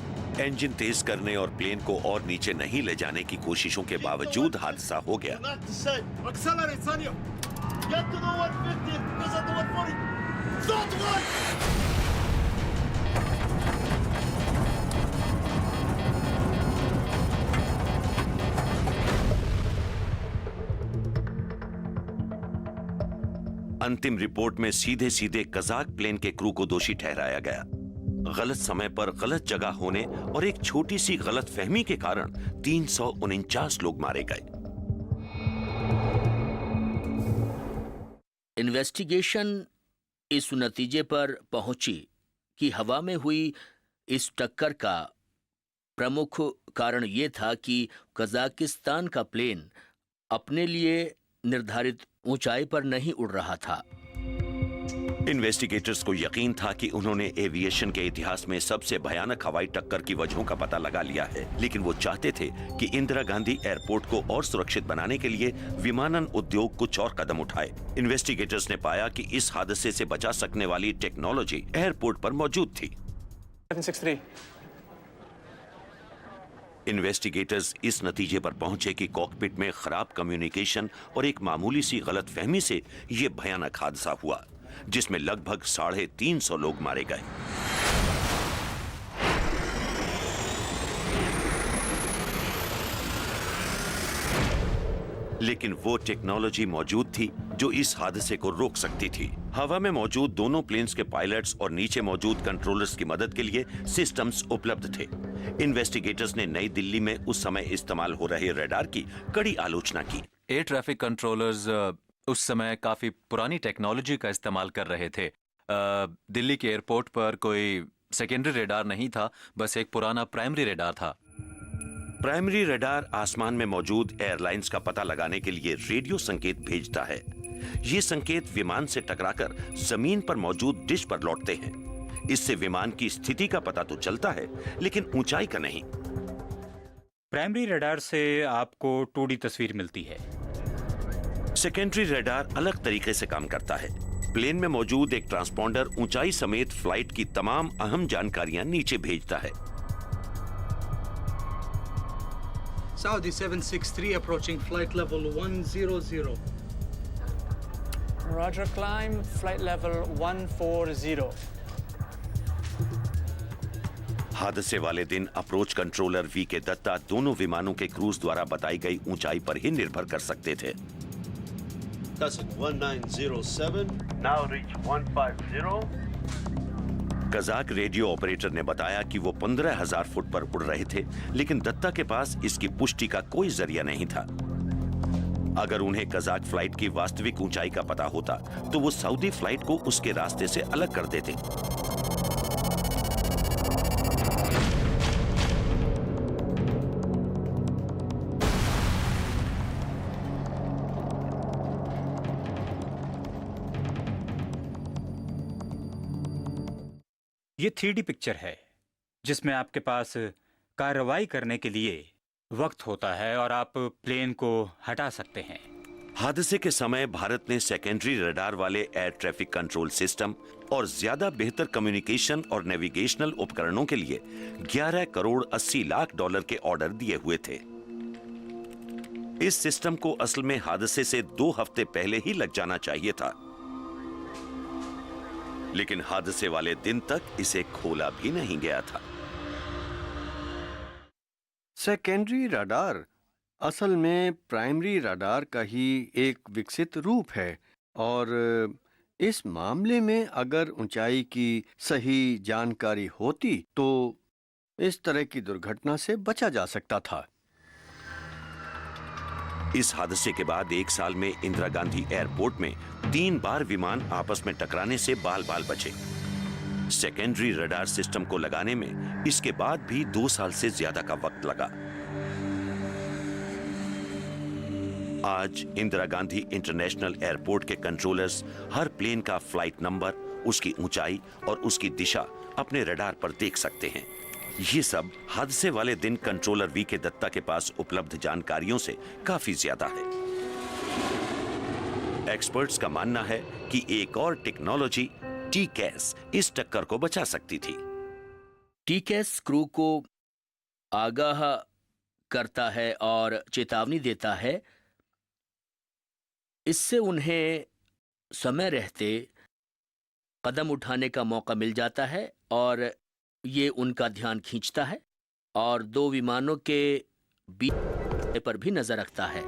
इंजन तेज करने और प्लेन को और नीचे नहीं ले जाने की कोशिशों के बावजूद हादसा हो गया। Accelerate, Sanyo. Get to the 150 because of the 140. Stop the gun! अंतिम रिपोर्ट में सीधे सीधे कजाक प्लेन के क्रू को दोषी ठहराया गया। गलत समय पर गलत जगह होने और एक छोटी सी गलत फहमी के कारण 349 लोग मारे गए। इन्वेस्टिगेशन इस नतीजे पर पहुंची कि हवा में हुई इस टक्कर का प्रमुख कारण ये था कि कजाकिस्तान का प्लेन अपने लिए निर्धारित ऊंचाई पर नहीं उड़ रहा था। इन्वेस्टिगेटर्स को यकीन था कि उन्होंने एविएशन के इतिहास में सबसे भयानक हवाई टक्कर की वजहों का पता लगा लिया है, लेकिन वो चाहते थे कि इंदिरा गांधी एयरपोर्ट को और सुरक्षित बनाने के लिए विमानन उद्योग कुछ और कदम उठाए। इन्वेस्टिगेटर्स ने पाया कि इस हादसे से बचा सकने वाली टेक्नोलॉजी एयरपोर्ट पर मौजूद थी। 763. इन्वेस्टिगेटर्स इस नतीजे पर पहुंचे कि कॉकपिट में खराब कम्युनिकेशन और एक मामूली सी गलतफहमी से यह भयानक हादसा हुआ, जिसमें लगभग 350 लोग मारे गए। लेकिन वो टेक्नोलॉजी मौजूद थी जो इस हादसे को रोक सकती थी। हवा में मौजूद दोनों प्लेन्स के पायलट्स और नीचे मौजूद कंट्रोलर्स की मदद के लिए सिस्टम्स उपलब्ध थे। इन्वेस्टिगेटर्स ने नई दिल्ली में उस समय इस्तेमाल हो रहे रडार की कड़ी आलोचना की। एयर ट्रैफिक कंट्रोलर्स उस समय काफी पुरानी टेक्नोलॉजी का इस्तेमाल कर रहे थे। दिल्ली के एयरपोर्ट पर कोई सेकेंडरी रडार नहीं था, बस एक पुराना प्राइमरी रडार था। प्राइमरी रडार आसमान में मौजूद एयरलाइंस का पता लगाने के लिए रेडियो संकेत भेजता है। ये संकेत विमान से टकराकर जमीन पर मौजूद डिश पर लौटते हैं। इससे विमान की स्थिति का पता तो चलता है, लेकिन ऊंचाई का नहीं। प्राइमरी रडार से आपको 2D तस्वीर मिलती है। सेकेंडरी रडार अलग तरीके से काम करता है। प्लेन में मौजूद एक ट्रांसपॉन्डर ऊंचाई समेत फ्लाइट की तमाम अहम जानकारियां नीचे भेजता है। Saudi 763 approaching flight level 100. Roger, climb, flight level 140. हादसे वाले अप्रोच कंट्रोलर वी के दत्ता दोनों विमानों के क्रूज द्वारा बताई गई ऊंचाई पर ही निर्भर कर सकते थे। Cossack 1907. Now reach 150. Kazakh radio operator ने बताया कि वो 15,000 फुट पर उड़ रहे थे, लेकिन दत्ता के पास इसकी पुष्टि का कोई जरिया नहीं था। अगर उन्हें कजाक फ्लाइट की वास्तविक ऊंचाई का पता होता, तो वो सऊदी फ्लाइट को उसके रास्ते से अलग कर देते। ये 3D पिक्चर है जिसमें आपके पास कार्रवाई करने के लिए वक्त होता है और आप प्लेन को हटा सकते हैं। हादसे के समय भारत ने सेकेंडरी रडार वाले एयर ट्रैफिक कंट्रोल सिस्टम और ज्यादा बेहतर कम्युनिकेशन और नेविगेशनल उपकरणों के लिए 11 करोड़ 80 लाख डॉलर के ऑर्डर दिए हुए थे। इस सिस्टम को असल में हादसे से 2 हफ्ते पहले ही लग जाना चाहिए था, लेकिन हादसे वाले दिन तक इसे खोला भी नहीं गया था। सेकेंडरी रडार असल में प्राइमरी रडार का ही एक विकसित रूप है और इस मामले में अगर ऊंचाई की सही जानकारी होती तो इस तरह की दुर्घटना से बचा जा सकता था। इस हादसे के बाद 1 साल में इंदिरा गांधी एयरपोर्ट में 3 बार विमान आपस में टकराने से बाल बाल बचे। सेकेंडरी रडार सिस्टम को लगाने में इसके बाद भी 2 साल से ज्यादा का वक्त लगा। आज इंदिरा गांधी इंटरनेशनल एयरपोर्ट के कंट्रोलर्स हर प्लेन का फ्लाइट नंबर, उसकी ऊंचाई और उसकी दिशा अपने रडार पर देख सकते हैं। ये सब हादसे वाले दिन कंट्रोलर वी के दत्ता के पास उपलब्ध जानकारियों से काफी ज्यादा है। एक्सपर्ट्स का मानना है कि एक और टेक्नोलॉजी टीकैस इस टक्कर को बचा सकती थी। टीकैस क्रू को आगाह करता है और चेतावनी देता है। इससे उन्हें समय रहते कदम उठाने का मौका मिल जाता है और ये उनका ध्यान खींचता है और 2 विमानों के बीच पर भी नजर रखता है।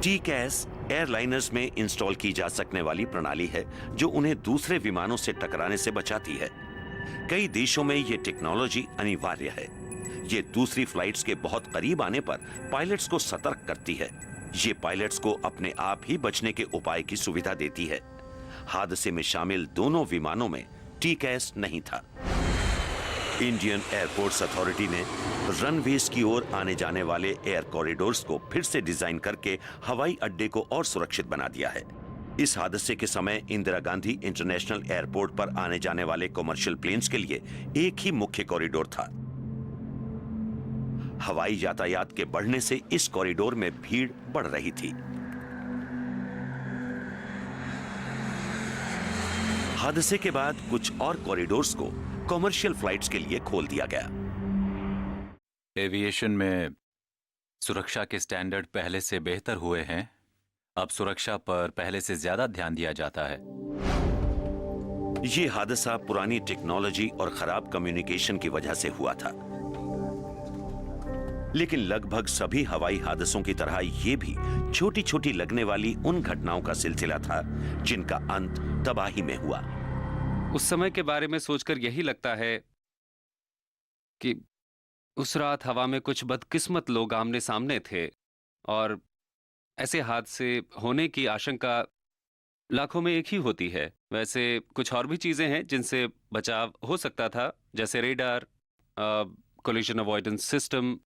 टीकैस एयरलाइनर्स में इंस्टॉल की जा सकने वाली प्रणाली है जो उन्हें दूसरे विमानों से टकराने से बचाती है। कई देशों में ये टेक्नोलॉजी अनिवार्य है। ये दूसरी फ्लाइट्स के बहुत करीब आने पर पायलट्स को सतर्क करती है। ये पायलट्स को अपने आप ही बचने के उपाय की सुविधा देती है। हादसे में शामिल दोनों विमानों में टीकैस नहीं था। इंडियन एयरपोर्ट्स अथॉरिटी ने रनवेज की ओर आने जाने वाले एयर कॉरिडोर्स को फिर से डिजाइन करके हवाई अड्डे को और सुरक्षित बना दिया है। इस हादसे के समय इंदिरा गांधी इंटरनेशनल एयरपोर्ट पर आने जाने वाले कमर्शियल प्लेन्स के लिए एक ही मुख्य कॉरिडोर था। हवाई यातायात के बढ़ने से इस कॉरिडोर में भीड़ बढ़ रही थी। हादसे के बाद कुछ और कॉरिडोर्स को कमर्शियल फ्लाइट्स के लिए खोल दिया गया। एविएशन में सुरक्षा के स्टैंडर्ड पहले से बेहतर हुए हैं। अब सुरक्षा पर पहले से ज्यादा ध्यान दिया जाता है। यह हादसा पुरानी टेक्नोलॉजी और खराब कम्युनिकेशन की वजह से हुआ था, लेकिन लगभग सभी हवाई हादसों की तरह यह भी छोटी छोटी लगने वाली उन घटनाओं का सिलसिला था जिनका अंत तबाही में हुआ। उस समय के बारे में सोचकर यही लगता है कि उस रात हवा में कुछ बदकिस्मत लोग आमने सामने थे और ऐसे हादसे होने की आशंका लाखों में एक ही होती है। वैसे कुछ और भी चीजें हैं जिनसे बचाव हो सकता था, जैसे रेडार, कोलिजन अवॉइडेंस सिस्टम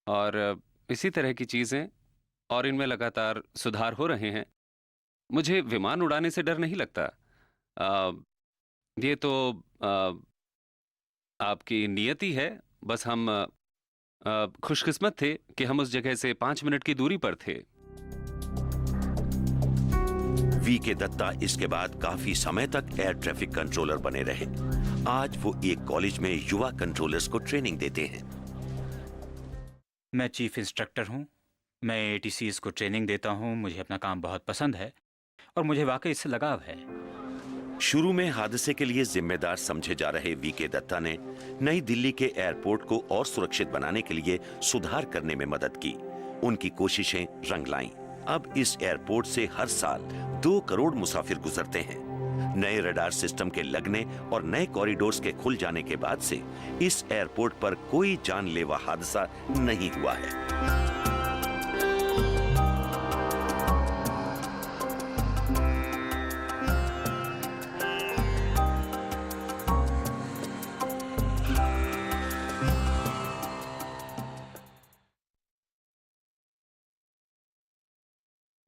और इसी तरह की चीजें, और इनमें लगातार सुधार हो रहे हैं। मुझे विमान उड़ाने से डर नहीं लगता। ये तो आपकी नियति है। बस हम खुशकिस्मत थे कि हम उस जगह से 5 मिनट की दूरी पर थे। वी के दत्ता इसके बाद काफी समय तक एयर ट्रैफिक कंट्रोलर बने रहे। आज वो एक कॉलेज में युवा कंट्रोलर्स को ट्रेनिंग देते हैं। मैं चीफ इंस्ट्रक्टर हूं। मैं ATCs को ट्रेनिंग देता हूं। मुझे अपना काम बहुत पसंद है और मुझे वाकई इससे लगाव है। शुरू में हादसे के लिए जिम्मेदार समझे जा रहे वी के दत्ता ने नई दिल्ली के एयरपोर्ट को और सुरक्षित बनाने के लिए सुधार करने में मदद की। उनकी कोशिशें रंग लाईं। अब इस एयरपोर्ट से हर साल 2 करोड़ मुसाफिर गुजरते हैं। नए रडार सिस्टम के लगने और नए कॉरिडोर्स के खुल जाने के बाद से इस एयरपोर्ट पर कोई जानलेवा हादसा नहीं हुआ है।